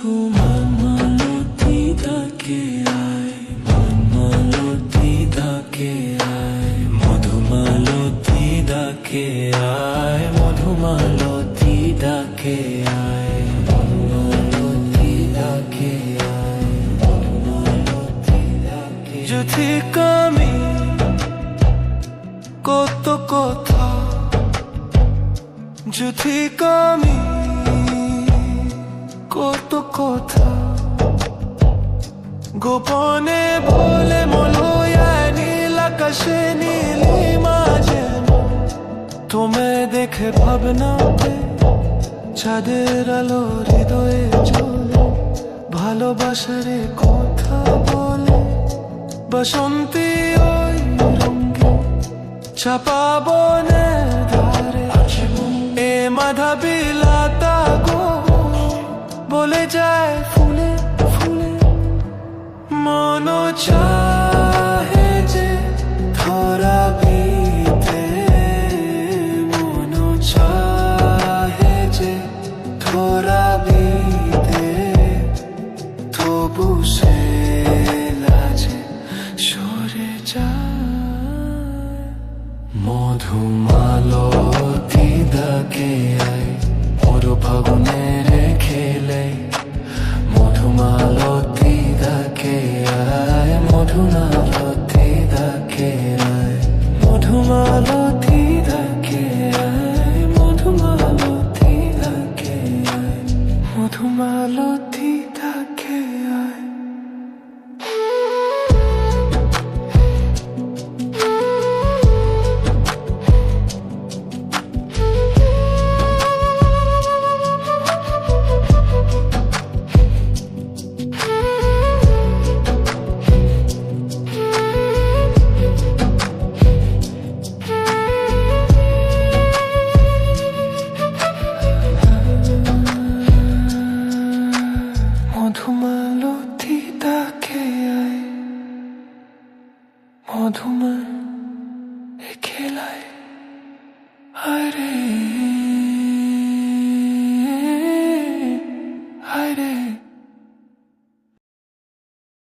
মধুমালতী ডাকে আয়, মধুমালতী ডাকে আয়, মধুমালতী ডাকে আয়, মধুমালতী ডাকে আয়, মধুমালতী ডাকে আয়, মধুমালতী ডাকে। যদি আমি কত কথা, যদি আমি কত কথা গোপনে বলে মলয়ায় নীল আকাশে নীলিমা যেন তোমায় দেখে ভাবনাতে চাঁদের আলো হৃদয়ে জ্বলে, ভালোবাসার কথা বলে বসন্তী ওই রঙে চাপা বনের ধারে। এ মাধবী লতা গো বলে যায় ফুলে ফুলে, মন চাহে যে ধরা বিতে, মন চাহে যে ধরা বিতে, তবু সে লাজে সরে যায়। মধুমালতী ডাকে আয়, মোর ফাগুনের খেলে, মধুমালতী ডাকে আয়, মধুমালতী ডাকে আয়, মধুমালতী ডাকে আয়, মধুমালতী ডাকে আয়, মধুমালতী ডাকে আয়। মধুমালতী ডাকে আয়, মধুমা খেলায় আরে।